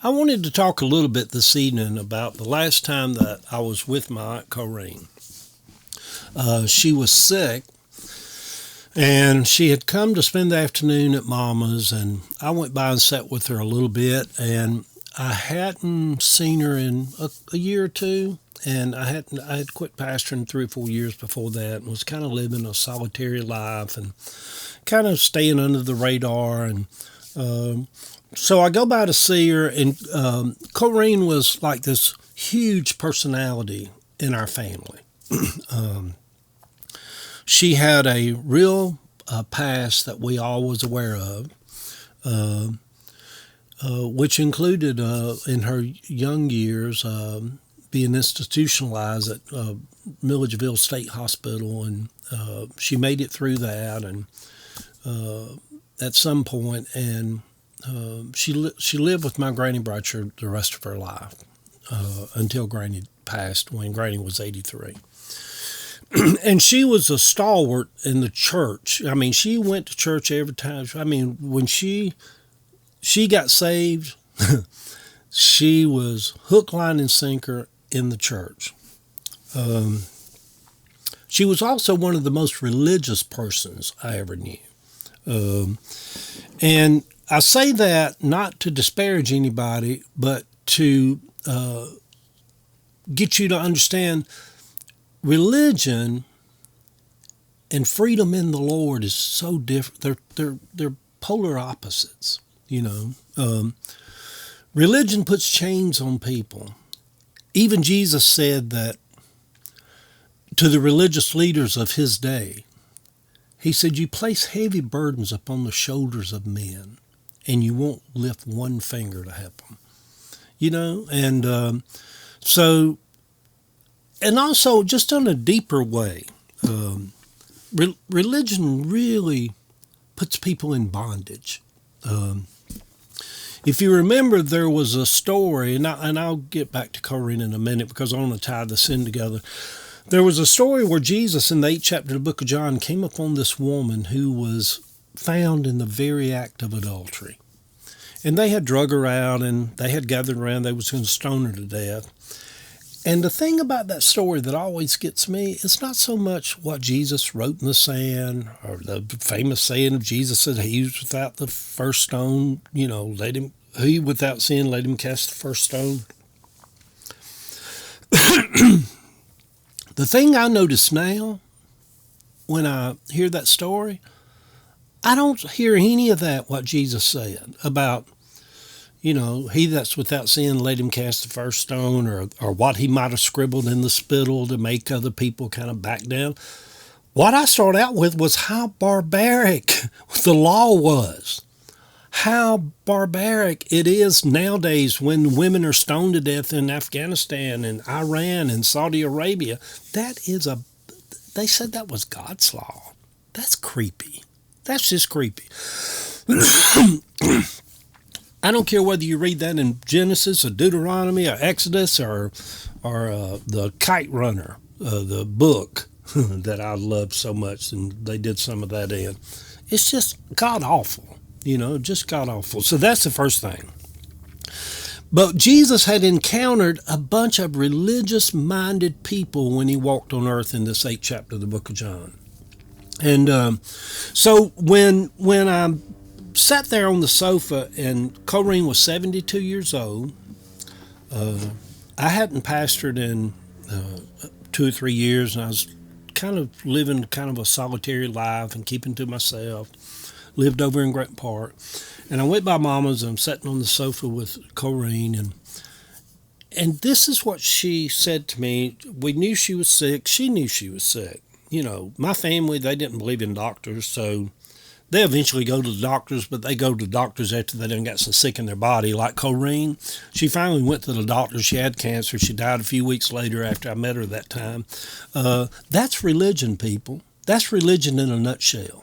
I wanted to talk a little bit this evening about the last time that I was with my Aunt Corrine. She was sick, and she had come to spend the afternoon at Mama's, and I went by and sat with her a little bit, and I hadn't seen her in a year or two, and I had quit pastoring 3 or 4 years before that, and was kind of living a solitary life and kind of staying under the radar, and so I go by to see her, and Corrine was like this huge personality in our family. um, she had a real past that we all was aware of, uh, which included in her young years being institutionalized at Milledgeville State Hospital, and she made it through that, and at some point, and she lived with my Granny Bratcher the rest of her life until Granny passed when Granny was 83. And she was a stalwart in the church. I mean, she went to church every time. I mean, when she got saved, she was hook, line, and sinker in the church. She was also one of the most religious persons I ever knew. And I say that not to disparage anybody, but to get you to understand religion and freedom in the Lord is so different. They're polar opposites. Religion puts chains on people. Even Jesus said that to the religious leaders of his day. He said, "You place heavy burdens upon the shoulders of men, and you won't lift one finger to help them." And so, and also just on a deeper way, religion really puts people in bondage. If you remember, there was a story, and I'll get back to Corrine in a minute because I want to tie this in together. There was a story where Jesus, in the 8th chapter of the book of John, came upon this woman who was found in the very act of adultery. And they had drug her out, and they had gathered around. They was going to stone her to death. And the thing about that story that always gets me, it's not so much what Jesus wrote in the sand, or the famous saying of Jesus that he was without the first stone, he without sin, let him cast the first stone. The thing I notice now, when I hear that story, I don't hear any of that, what Jesus said about, he that's without sin, let him cast the first stone, or what he might have scribbled in the spittle to make other people kind of back down. What I started out with was how barbaric the law was. How barbaric it is nowadays when women are stoned to death in Afghanistan and Iran and Saudi Arabia. They said that was God's law. That's creepy. That's just creepy. I don't care whether you read that in Genesis or Deuteronomy or Exodus or the Kite Runner, the book that I love so much, and they did some of that in. It's just god awful, just god awful. So that's the first thing. But Jesus had encountered a bunch of religious-minded people when he walked on earth in this 8th chapter of the book of John. And so when I sat there on the sofa, and Corrine was 72 years old, I hadn't pastored in 2 or 3 years, and I was kind of living kind of a solitary life and keeping to myself. Lived over in Grant Park, and I went by Mama's, and I'm sitting on the sofa with Corrine, and this is what she said to me. We knew she was sick. She knew she was sick. My family, they didn't believe in doctors, so they eventually go to the doctors, but they go to doctors after they done got so sick in their body. Like Corrine, she finally went to the doctor. She had cancer. She died a few weeks later after I met her that time. That's religion, people. That's religion in a nutshell.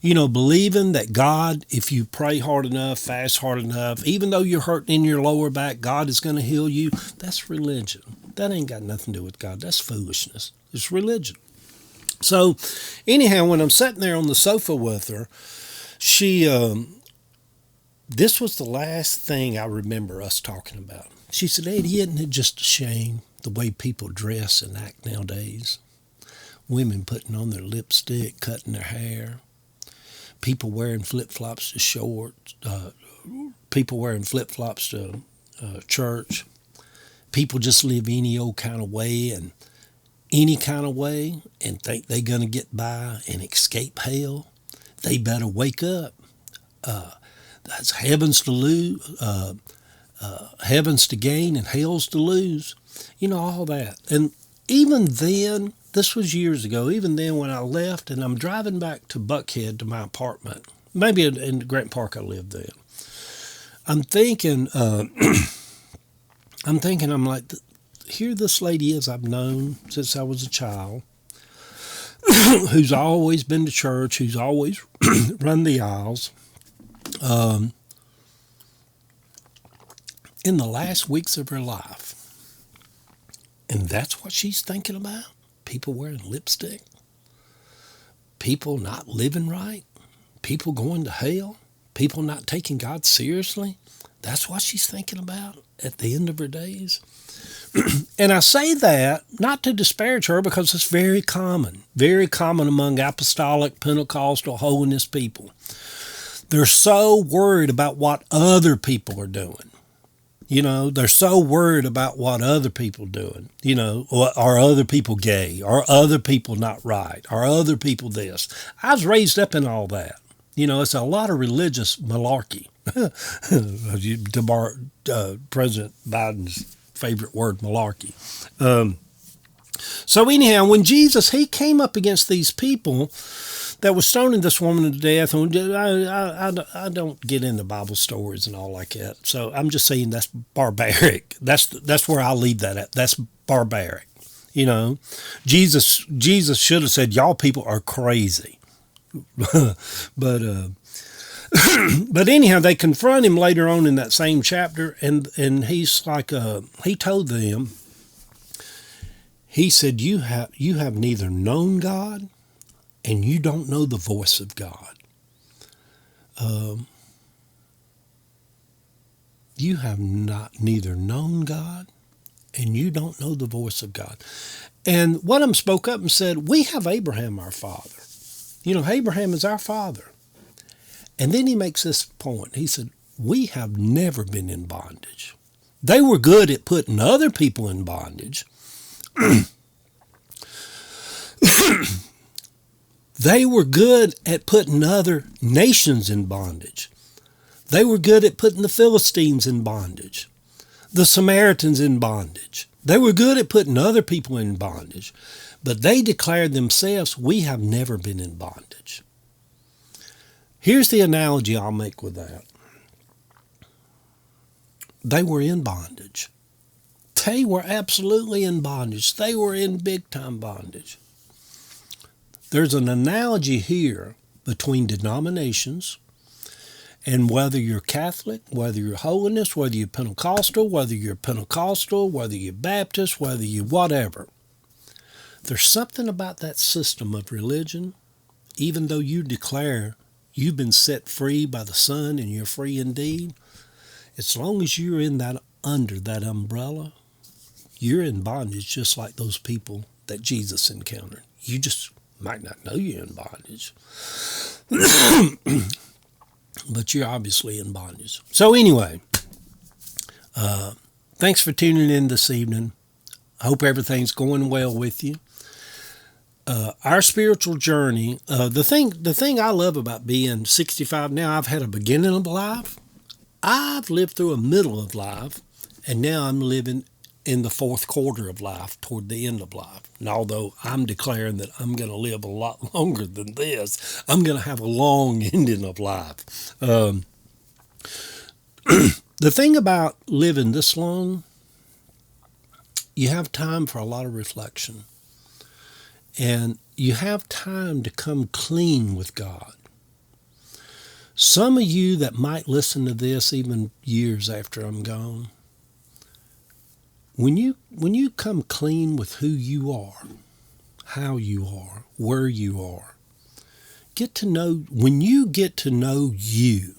Believing that God, if you pray hard enough, fast hard enough, even though you're hurting in your lower back, God is going to heal you. That's religion. That ain't got nothing to do with God. That's foolishness. It's religion. So anyhow, when I'm sitting there on the sofa with her, she This was the last thing I remember us talking about. She said, Eddie, isn't it just a shame the way people dress and act nowadays? Women putting on their lipstick, cutting their hair, people wearing flip flops to shorts, people wearing flip flops to church. People just live any old kind of way and any kind of way and think they're going to get by and escape hell. They better wake up. That's heavens to lose, heavens to gain and hell's to lose. You know, all that. And even then, this was years ago, even then when I left and I'm driving back to Buckhead to my apartment, maybe in Grant Park I lived then, I'm thinking, I'm like, here this lady is I've known since I was a child, who's always been to church, who's always run the aisles. In the last weeks of her life. And that's what she's thinking about? People wearing lipstick? People not living right? People going to hell? People not taking God seriously? That's what she's thinking about at the end of her days? And I say that not to disparage her because it's very common among apostolic, Pentecostal, holiness people. They're so worried about what other people are doing. You know, they're so worried about what other people are doing. You know, are other people gay? Are other people not right? Are other people this? I was raised up in all that. You know, it's a lot of religious malarkey. To borrow President Biden's favorite word, malarkey. So anyhow, when Jesus, he came up against these people that was stoning this woman to death, and I don't get into Bible stories and all like that. So I'm just saying that's barbaric. That's where I'll leave that at. That's barbaric. You know, Jesus should have said, "Y'all people are crazy." but but anyhow, they confront him later on in that same chapter, and he's like, he told them, he said, "You have neither known God, and you don't know the voice of God. You have neither known God, and you don't know the voice of God." And one of them spoke up and said, "We have Abraham, our father. You know, Abraham is our father." And then he makes this point. He said, "We have never been in bondage." They were good at putting other people in bondage. They were good at putting other nations in bondage. They were good at putting the Philistines in bondage, the Samaritans in bondage. They were good at putting other people in bondage, but they declared themselves, "We have never been in bondage." Here's the analogy I'll make with that. They were in bondage. They were absolutely in bondage. They were in big time bondage. There's an analogy here between denominations, and whether you're Catholic, whether you're holiness, whether you're Pentecostal, whether you're Baptist, whether you whatever. There's something about that system of religion, even though you declare you've been set free by the Son and you're free indeed, as long as you're in that, under that umbrella, you're in bondage just like those people that Jesus encountered. You just might not know you're in bondage, but you're obviously in bondage. So anyway, thanks for tuning in this evening. I hope everything's going well with you. Our spiritual journey, the thing I love about being 65 now, I've had a beginning of life, I've lived through a middle of life, and now I'm living in the fourth quarter of life, toward the end of life. And although I'm declaring that I'm going to live a lot longer than this, I'm going to have a long ending of life. The thing about living this long, you have time for a lot of reflection. And you have time to come clean with God. Some of you that might listen to this even years after I'm gone, when you come clean with who you are, how you are, where you are, when you get to know you,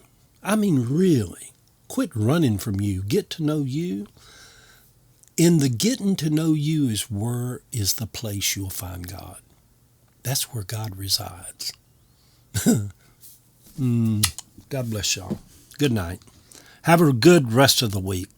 I mean, really, quit running from you. Get to know you. In the getting to know you is the place you'll find God. That's where God resides. God bless y'all. Good night. Have a good rest of the week.